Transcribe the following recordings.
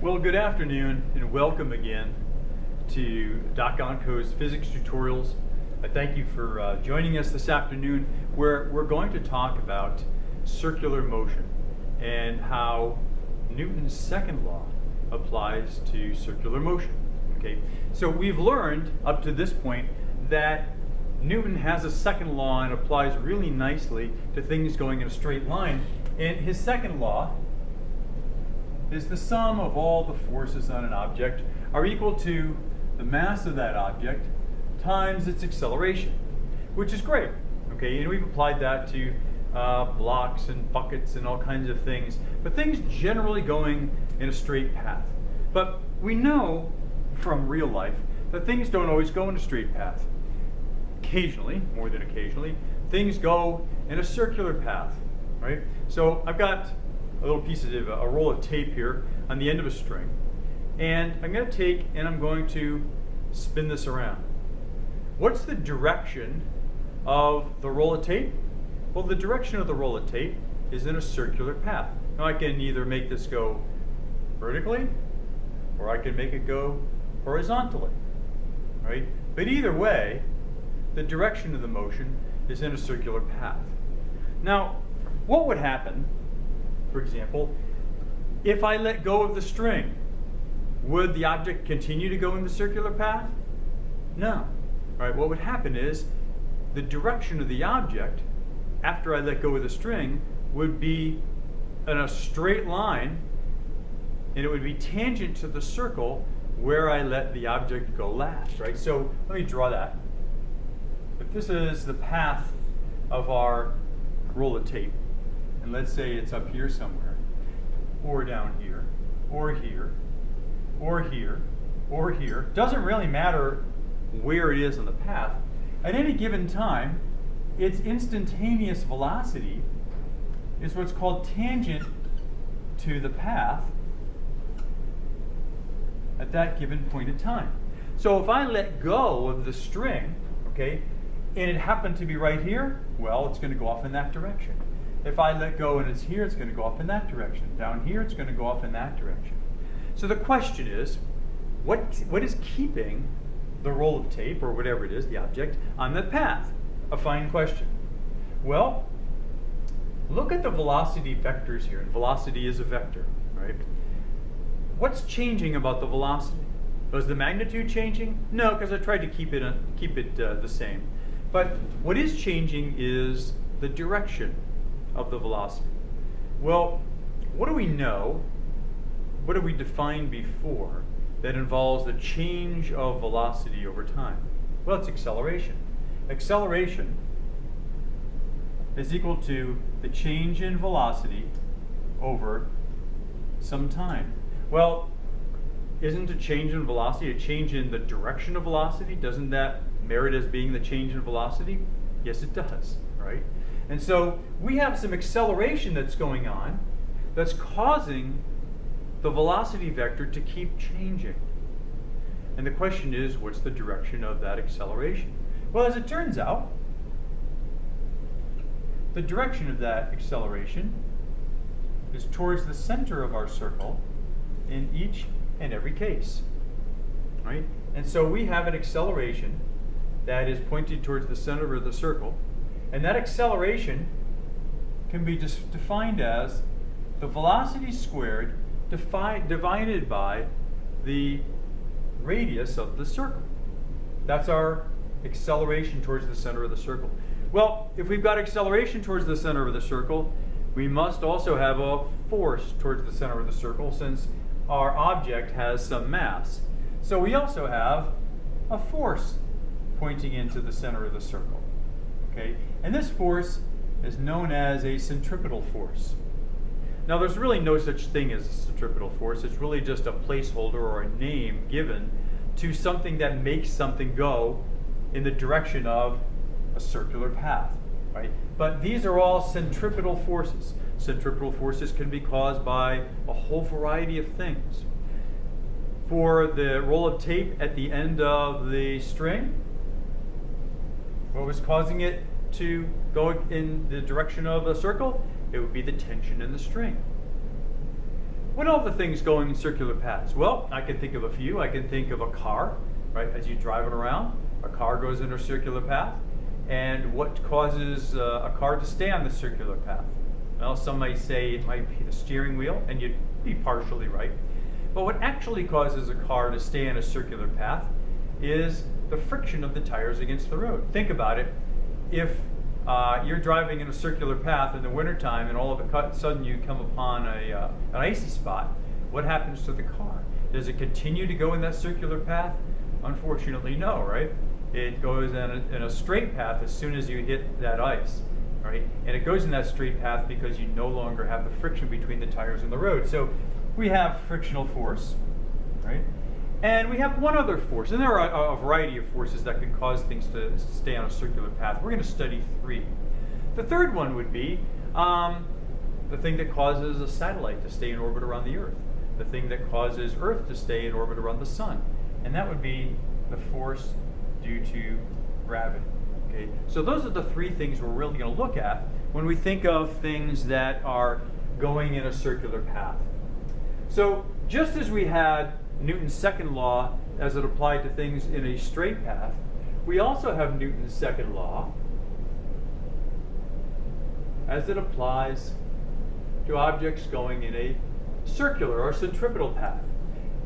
Well, good afternoon and welcome again to Doc Ontko's physics tutorials. I thank you for joining us this afternoon where we're going to talk about circular motion and how Newton's second law applies to circular motion. Okay, so we've learned up to this point that Newton has a second law and applies really nicely to things going in a straight line. And his second law is the sum of all the forces on an object are equal to the mass of that object times its acceleration, which is great. Okay, and we've applied that to blocks and buckets and all kinds of things, but things generally going in a straight path. But we know from real life that things don't always go in a straight path. Occasionally, more than occasionally, things go in a circular path, right? So I've got a little piece of a roll of tape here on the end of a string, and I'm going to take and I'm going to spin this around. What's the direction of the roll of tape? Well, the direction of the roll of tape is in a circular path. Now I can either make this go vertically or I can make it go horizontally, right? But either way, the direction of the motion is in a circular path. Now, what would happen, for example, if I let go of the string? Would the object continue to go in the circular path? No. All right, what would happen is the direction of the object after I let go of the string would be in a straight line, and it would be tangent to the circle where I let the object go last, right? So let me draw that. If this is the path of our roll of tape, and let's say it's up here somewhere, or down here, or here, or here, or here. Doesn't really matter where it is on the path. At any given time, its instantaneous velocity is what's called tangent to the path at that given point in time. So if I let go of the string, okay, and it happened to be right here, well, it's going to go off in that direction. If I let go and it's here, it's going to go off in that direction. Down here, it's going to go off in that direction. So the question is, what is keeping the roll of tape, or whatever it is, the object, on that path? A fine question. Well, look at the velocity vectors here, and velocity is a vector, right? What's changing about the velocity? Was the magnitude changing? No, because I tried to keep it the same. But what is changing is the direction of the velocity. Well, what do we know? What have we defined before that involves the change of velocity over time? Well, it's acceleration. Acceleration is equal to the change in velocity over some time. Well, isn't a change in velocity a change in the direction of velocity? Doesn't that merit as being the change in velocity? Yes, it does, right? And so we have some acceleration that's going on that's causing the velocity vector to keep changing. And the question is, what's the direction of that acceleration? Well, as it turns out, the direction of that acceleration is towards the center of our circle in each and every case, right? And so we have an acceleration that is pointed towards the center of the circle, and that acceleration can be defined as the velocity squared divided by the radius of the circle. That's our acceleration towards the center of the circle. Well, if we've got acceleration towards the center of the circle, we must also have a force towards the center of the circle, since our object has some mass. So we also have a force pointing into the center of the circle. Okay? And this force is known as a centripetal force. Now, there's really no such thing as a centripetal force. It's really just a placeholder or a name given to something that makes something go in the direction of a circular path, right? But these are all centripetal forces. Centripetal forces can be caused by a whole variety of things. For the roll of tape at the end of the string, what was causing it to go in the direction of a circle? It would be the tension in the string. what are the things going in circular paths? Well, I can think of a few. I can think of a car, right? As you drive it around, a car goes in a circular path. And what causes a car to stay on the circular path? Well, some might say it might be the steering wheel, and you'd be partially right. But what actually causes a car to stay on a circular path is the friction of the tires against the road. Think about it. If you're driving in a circular path in the wintertime and all of a sudden you come upon an icy spot, what happens to the car? Does it continue to go in that circular path? Unfortunately, no, right? It goes in a straight path as soon as you hit that ice, right? And it goes in that straight path because you no longer have the friction between the tires and the road. So we have frictional force, right? And we have one other force, and there are a variety of forces that can cause things to stay on a circular path. We're going to study three. The third one would be the thing that causes a satellite to stay in orbit around the Earth, the thing that causes Earth to stay in orbit around the Sun, and that would be the force due to gravity. Okay, so those are the three things we're really going to look at when we think of things that are going in a circular path. So just as we had Newton's second law as it applied to things in a straight path, we also have Newton's second law as it applies to objects going in a circular or centripetal path.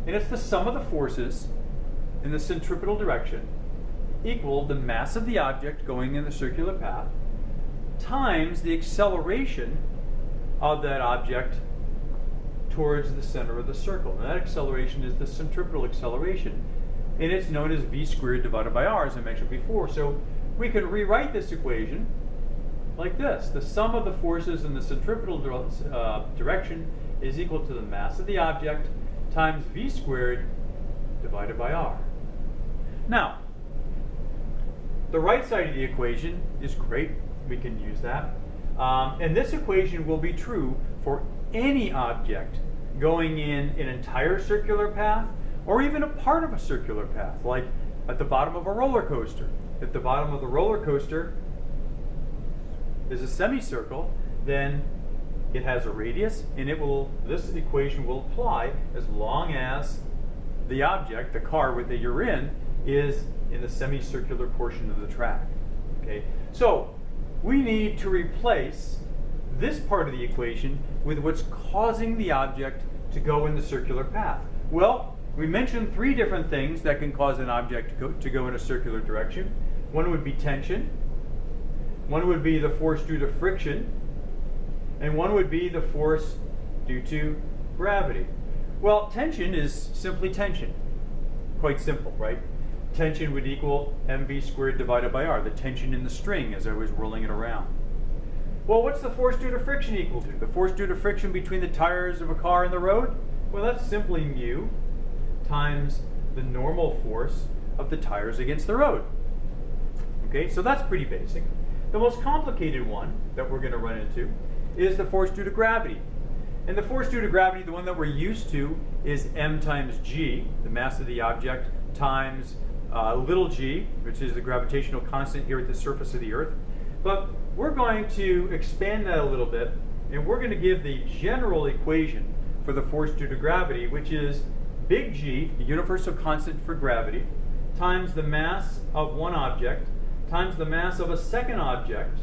And it's the sum of the forces in the centripetal direction equal the mass of the object going in the circular path times the acceleration of that object towards the center of the circle. And that acceleration is the centripetal acceleration, and it's known as v squared divided by r, as I mentioned before. So we could rewrite this equation like this. The sum of the forces in the centripetal direction is equal to the mass of the object times v squared divided by r. Now, the right side of the equation is great. We can use that. And this equation will be true for any object going in an entire circular path or even a part of a circular path, like at the bottom of a roller coaster. If the bottom of the roller coaster is a semicircle, then it has a radius, and this equation will apply as long as the object, the car that you're in, is in the semicircular portion of the track. Okay, so we need to replace this part of the equation with what's causing the object to go in the circular path. Well, we mentioned three different things that can cause an object to go in a circular direction. One would be tension, one would be the force due to friction, and one would be the force due to gravity. Well, tension is simply tension. Quite simple, right? Tension would equal mv squared divided by r, the tension in the string as I was rolling it around. Well, what's the force due to friction equal to? The force due to friction between the tires of a car and the road? Well, that's simply mu times the normal force of the tires against the road. Okay, so that's pretty basic. The most complicated one that we're going to run into is the force due to gravity. And the force due to gravity, the one that we're used to, is m times g, the mass of the object, times little g, which is the gravitational constant here at the surface of the Earth. But we're going to expand that a little bit, and we're going to give the general equation for the force due to gravity, which is big G, the universal constant for gravity, times the mass of one object, times the mass of a second object,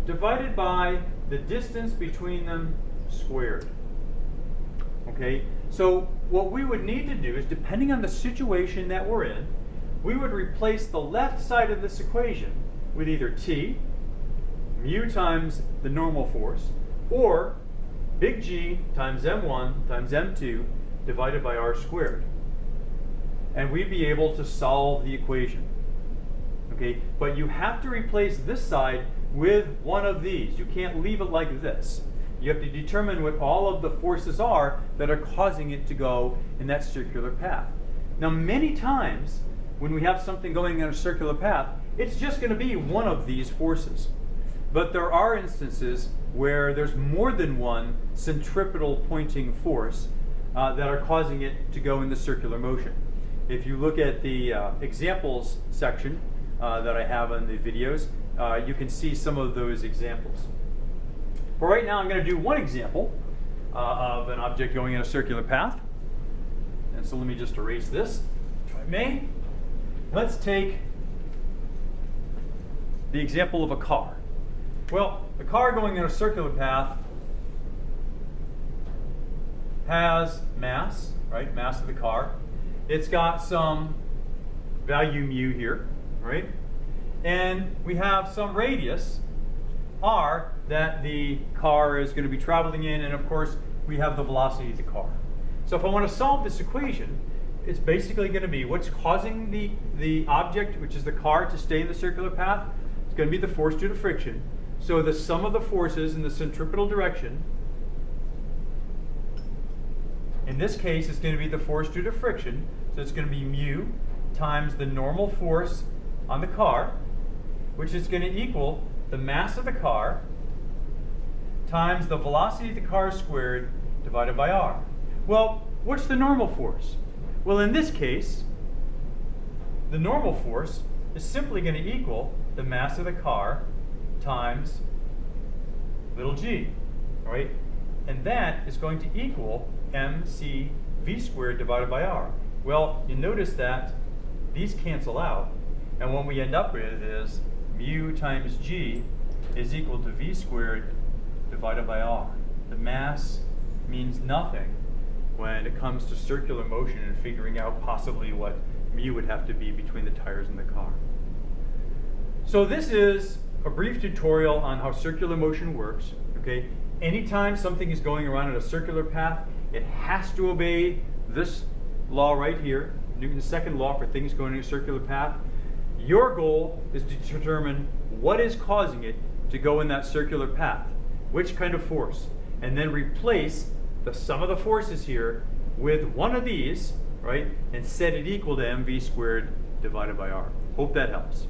divided by the distance between them squared. Okay, so what we would need to do is, depending on the situation that we're in, we would replace the left side of this equation with either T, mu times the normal force, or big G times m1 times m2 divided by r squared. And we'd be able to solve the equation. Okay, but you have to replace this side with one of these. You can't leave it like this. You have to determine what all of the forces are that are causing it to go in that circular path. Now, many times when we have something going in a circular path, it's just going to be one of these forces. But there are instances where there's more than one centripetal pointing force that are causing it to go in the circular motion. If you look at the examples section that I have on the videos, you can see some of those examples. But right now I'm going to do one example of an object going in a circular path. And so let me just erase this, if I may. Let's take the example of a car. Well, the car going in a circular path has mass, right? Mass of the car. It's got some value mu here, right? And we have some radius, r, that the car is going to be traveling in, and of course we have the velocity of the car. So if I want to solve this equation, it's basically going to be what's causing the object, which is the car, to stay in the circular path. It's going to be the force due to friction. So the sum of the forces in the centripetal direction, in this case, is going to be the force due to friction. So it's going to be mu times the normal force on the car, which is going to equal the mass of the car times the velocity of the car squared divided by r. Well, what's the normal force? Well, in this case, the normal force is simply going to equal the mass of the car times little g, all right? And that is going to equal mc v squared divided by r. Well, you notice that these cancel out, and what we end up with is mu times g is equal to v squared divided by r. The mass means nothing when it comes to circular motion and figuring out possibly what mu would have to be between the tires in the car. So this is a brief tutorial on how circular motion works. Okay, anytime something is going around in a circular path, it has to obey this law right here, Newton's second law for things going in a circular path. Your goal is to determine what is causing it to go in that circular path, which kind of force, and then replace the sum of the forces here with one of these, right, and set it equal to mv squared divided by r. Hope that helps.